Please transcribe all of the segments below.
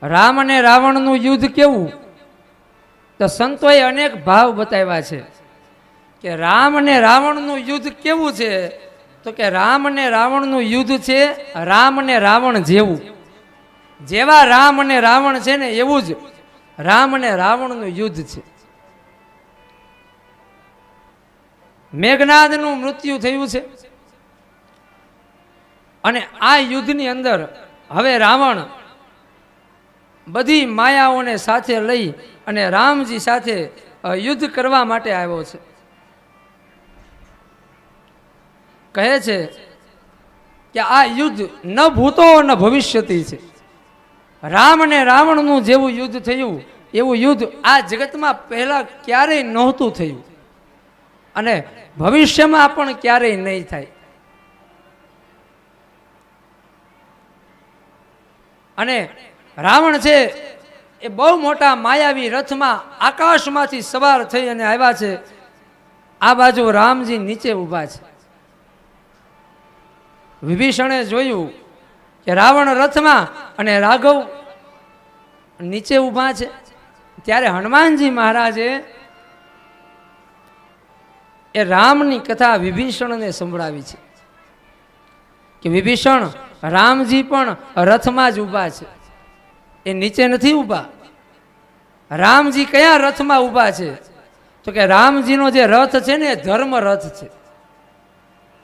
રામ અને રાવણનું યુદ્ધ કેવું, તો સંતોએ અનેક ભાવ બતાવ્યા છે કે રામ અને રાવણનું યુદ્ધ કેવું છે, તો કે રામ અને રાવણનું યુદ્ધ છે રામ અને રાવણ જેવું. જેવા રામ અને રાવણ છે ને એવું જ રામ અને રાવણનું યુદ્ધ છે. મેઘનાદનું મૃત્યુ થયું છે અને આ યુદ્ધની અંદર હવે રાવણ બધી માયાઓને સાથે લઈ અને રામજી સાથે યુદ્ધ કરવા માટે આવ્યો છે. કહે છે કે આ યુદ્ધ ન ભૂતો ન ભવિષ્યતી છે. રામ અને રાવણનું જેવું યુદ્ધ થયું એવું યુદ્ધ આ જગતમાં પહેલા ક્યારેય નહોતું થયું અને ભવિષ્યમાં પણ ક્યારેય નહીં થાય. અને રાવણ છે એ બહુ મોટા માયાવી રથમાં આકાશમાંથી સવાર થઈ અને આવ્યા છે. આ બાજુ રામજી નીચે ઊભા છે. વિભીષણે જોયું કે રાવણ રથમાં અને રાઘવ નીચે ઊભા છે. ત્યારે હનુમાનજી મહારાજે એ રામની કથા વિભીષણને સંભળાવી છે કે વિભીષણ, રામજી પણ રથમાં જ ઊભા છે, એ નીચે નથી ઊભા. રામજી કયા રથમાં ઊભા છે, તો કે રામજીનો જે રથ છે ને એ ધર્મ રથ છે.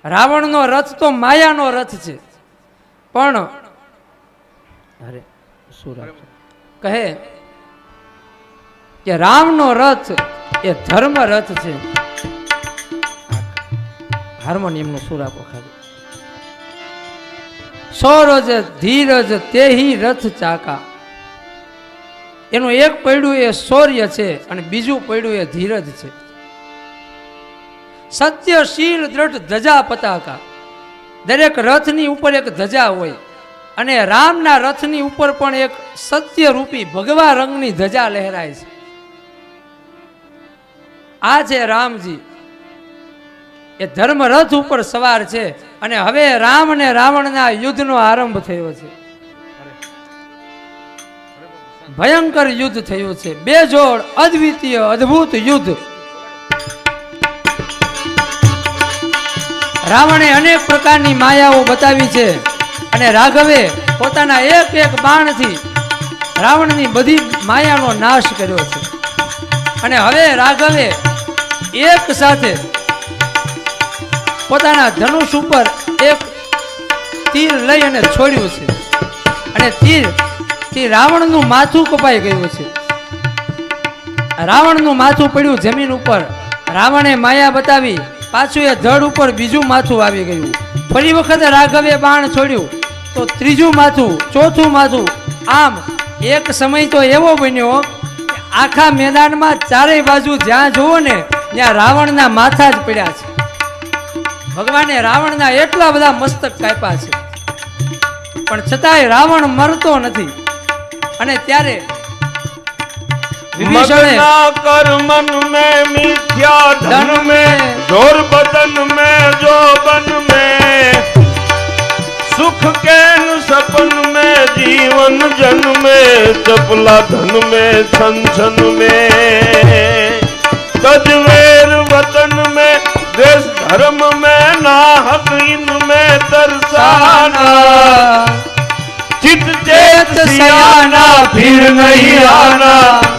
રાવણનો રથ તો માયાનો રથ છે, પણ અરે શું કહે કે રામનો રથ એ ધર્મ રથ છે. હાર્મોનિયમનો સુર આપો ખાલી. સોરજ ધીરજ તેહી રથ ચાકા. એનું એક પૈડું એ શૌર્ય છે અને બીજું પૈડું એ ધીરજ છે. સત્યશીલ દ્રઢ ધજા પતાકા. દરેક રથની ઉપર એક ધજા હોય અને રામના રથની ઉપર પણ એક સત્યરૂપી ભગવા રંગની ધજા લહેરાય છે. આ છે રામજી, એ ધર્મ રથ ઉપર સવાર છે અને હવે રામ અને રાવણના યુદ્ધનો આરંભ થયો છે. ભયંકર યુદ્ધ થયું છે. બેજોડ અદ્વિતીય અદ્ભુત યુદ્ધ. રાવણે અનેક પ્રકારની માયાઓ બતાવી છે અને રાઘવે પોતાના એક એક બાણથી રાવણની બધી માયાનો નાશ કર્યો છે. અને હવે રાઘવે એક સાથે પોતાના ધનુષ ઉપર એક તીર લઈ અને છોડ્યું છે અને તીરથી રાવણનું માથું કપાઈ ગયું છે. રાવણનું માથું પડ્યું જમીન ઉપર. રાવણે માયા બતાવી, પાછું એ ધડ ઉપર બીજું માથું આવી ગયું. ફરી વખત રાઘવે બાણ છોડ્યું તો ત્રીજું માથું, ચોથું માથું. આમ એક સમય તો એવો બન્યો કે આખા મેદાનમાં ચારેય બાજુ જ્યાં જુઓ ને ત્યાં રાવણના માથા જ પડ્યા છે. ભગવાને રાવણના એટલા બધા મસ્તક કાપ્યા છે, પણ છતાંય રાવણ મરતો નથી. અને ત્યારે मगना कर मन में मिथ्या धन में जोर बदन में जो बन में सुख के सपन में जीवन जन में चपला धन में छन छन में तजवेर वतन में देश धर्म में नाहक इनमें तरसाना चित चेत सियाना फिर नहीं आना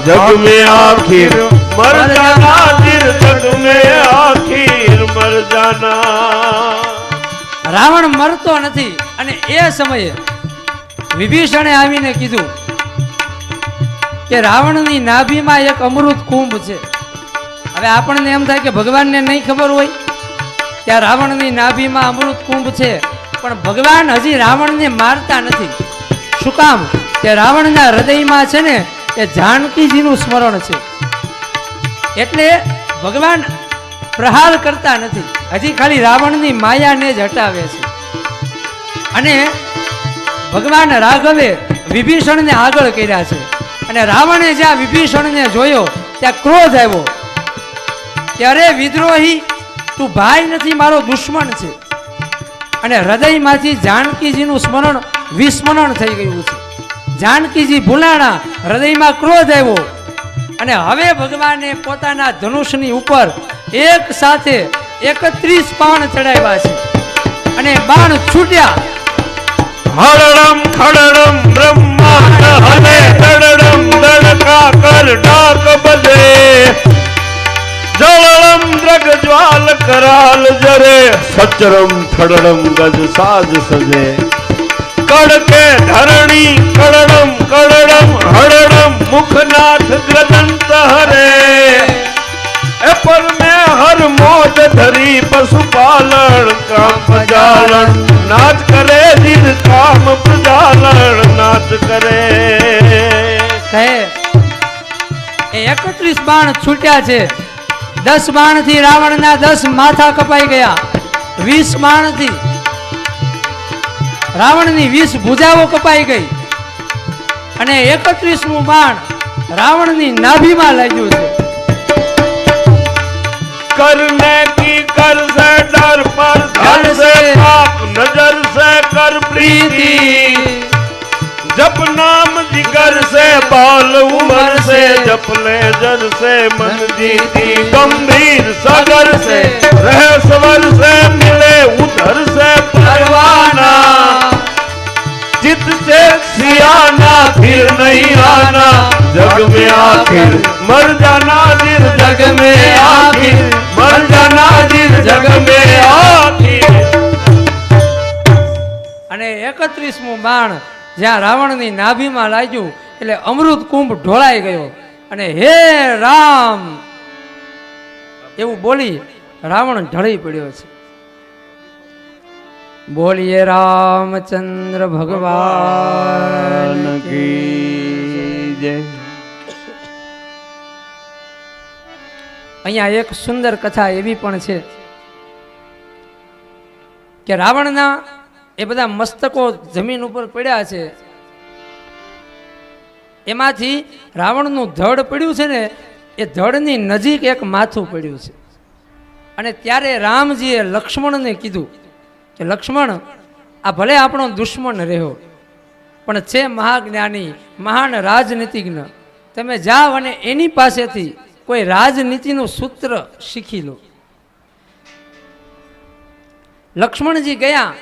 जग में आखिर मर जाना दिल जग में आखिर मर जाना. રાવણ મરતો નથી. અને એ સમયે વિભીષણે આવીને કીધું કે રાવણની નાભીમાં એક અમૃત કુંભ છે. હવે આપણને એમ થાય કે ભગવાનને નહીં ખબર હોય કે રાવણની નાભીમાં અમૃત કુંભ છે, પણ ભગવાન હજી રાવણને મારતા નથી. શું કામ? કે રાવણના હૃદયમાં છે ને એ જાનકીજીનું સ્મરણ છે, એટલે ભગવાન પ્રહાર કરતા નથી. હજી ખાલી રાવણની માયાને જ હટાવે છે. અને ભગવાન રાઘવે વિભીષણને આગળ કર્યા છે. અને રાવણે જ્યાં વિભીષણને જોયો ત્યાં ક્રોધ આવ્યો કે અરે વિદ્રોહી, તું ભાઈ નથી, મારો દુશ્મન છે. અને હૃદયમાંથી જાનકીજીનું સ્મરણ વિસ્મરણ થઈ ગયું છે. જાનકીજી ભૂલાણા, હૃદયમાં ક્રોધ આવ્યો અને હવે ભગવાને પોતાના ધનુષની ઉપર એક સાથે 31 બાણ ચડાવ્યા છે અને બાણ છૂટ્યા. હરડમ ખડડમ બ્રહ્માંડ હલે દડડમ દડકા કર ડાક બજે જળડમ દ્રગ જ્વાલ કરાલ જરે સચરમ થડડમ ગજ સાજ સજે કડકે ધરણી કડડમ કડડમ હડડમ મુખનાથ ગ્રદંત હરે એ પર મેં હર મોજ ધરી પશુપાલન કામ પ્રજાલન નાચ કરે દિલ કામ પ્રજાલન નાચ કરે. કહે એ 31 બાણ છૂટ્યા છે. 10 બાણથી રાવણના 10 માથા કપાઈ ગયા. 20 બાણથી રાવણની 20 ભુજાઓ કપાઈ ગઈ અને 31મું બાણ રાવણની નાભીમાં લાગ્યું છે. करने की कर से डर पर धर से पाप नजर से कर प्रीति जप नाम जिगर से बाल उमर से जप ले जन से मन जीती गंभीर सागर से रह सवर से मिले उधर से परवाना चित से सियाना फिर नहीं आना जग में आखिर मर जाना दिल जग में आखिर मर जाना दिल जग में आखिर. અને 31મું બાણ જ્યાં રાવણની નાભીમાં લાગ્યું એટલે અમૃત કુંભ ઢોળાઈ ગયો અને હે રામ એવું બોલી રાવણ ઢળી પડ્યો છે. બોલીએ રામચંદ્ર ભગવાન કી જય. અહીંયા એક સુંદર કથા એવી પણ છે કે રાવણના એ બધા મસ્તકો જમીન ઉપર પડ્યા છે, એમાંથી રાવણનું ધડ પડ્યું છે ને એ ધડની નજીક એક માથું પડ્યું છે અને ત્યારે રામજીએ લક્ષ્મણને કીધું કે લક્ષ્મણ આ ભલે આપણો દુશ્મન રહ્યો પણ છે મહાજ્ઞાની મહાન રાજનીતિજ્ઞ, તમે જાઓ અને એની પાસેથી કોઈ રાજનીતિનું સૂત્ર શીખી લો. લક્ષ્મણજી ગયા,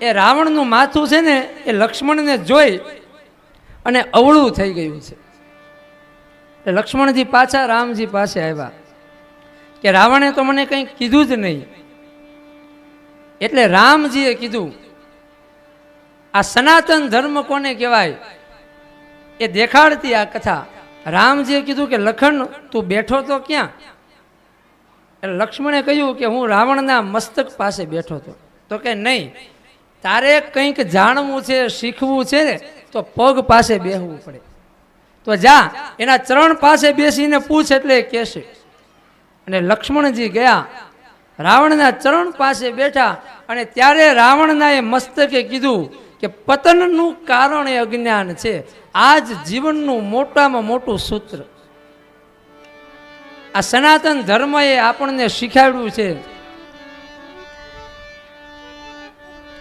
એ રાવણનું માથું છે ને એ લક્ષ્મણને જોઈ અને અવળું થઈ ગયું છે. લક્ષ્મણજી પાછા રામજી પાસે આવ્યા કે રાવણે તો મને કંઈ કીધું જ નહીં. એટલે રામજીએ કીધું આ સનાતન ધર્મ કોને કહેવાય એ દેખાડતી આ કથા. રામજીએ કીધું કે લખન તું બેઠો તો ક્યાં? એટલે લક્ષ્મણે કહ્યું કે હું રાવણના મસ્તક પાસે બેઠો હતો. તો કે નહીં, તારે કંઈક જાણવું છે શીખવું છે ને તો પગ પાસે બેસવું પડે. તો જા એના ચરણ પાસે બેસીને પૂછ એટલે એ કહેશે. અને લક્ષ્મણજી ગયા, રાવણના ચરણ પાસે બેઠા અને ત્યારે રાવણના એ મસ્તકે કીધું કે પતનનું કારણ એ અજ્ઞાન છે, આ જ જીવનનું મોટામાં મોટું સૂત્ર. આ સનાતન ધર્મએ આપણને શીખવાડ્યું છે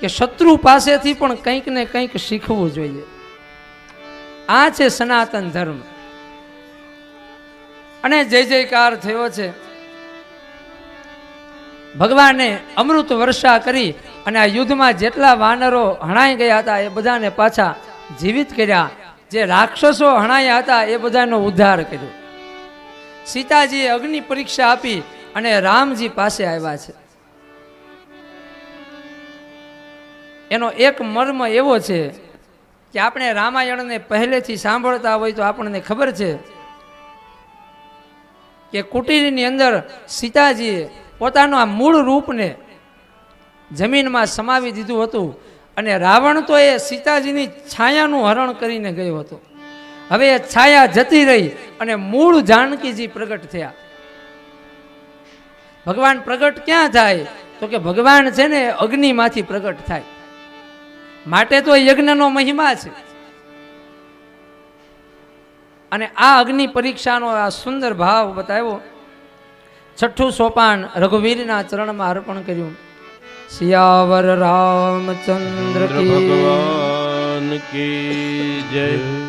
કે શત્રુ પાસેથી પણ કંઈક ને કંઈક શીખવું જોઈએ. આ છે સનાતન ધર્મ. અને જય જયકાર થયો છે. ભગવાને અમૃત વર્ષા કરી અને આ યુદ્ધમાં જેટલા વાનરો હણાઈ ગયા હતા એ બધાને પાછા જીવિત કર્યા. જે રાક્ષસો હણાયા હતા એ બધાનો ઉદ્ધાર કર્યો. સીતાજીએ અગ્નિ પરીક્ષા આપી અને રામજી પાસે આવ્યા છે. એનો એક મર્મ એવો છે કે આપણે રામાયણને પહેલેથી સાંભળતા હોય તો આપણને ખબર છે કે કુટીરની અંદર સીતાજીએ પોતાનું આ મૂળ રૂપને જમીનમાં સમાવી દીધું હતું અને રાવણ તો એ સીતાજીની છાયાનું હરણ કરીને ગયો હતો. હવે એ છાયા જતી રહી અને મૂળ જાનકીજી પ્રગટ થયા. ભગવાન પ્રગટ ક્યાં થાય તો કે ભગવાન છે ને અગ્નિમાંથી પ્રગટ થાય, માટે તો યજ્ઞનો મહિમા છે. અને આ અગ્નિ પરીક્ષાનો આ સુંદર ભાવ બતાવ્યો. છઠ્ઠું સોપાન રઘુવીરના ચરણમાં અર્પણ કર્યું. સિયાવર રામચંદ્ર કી ભગવાન की जय।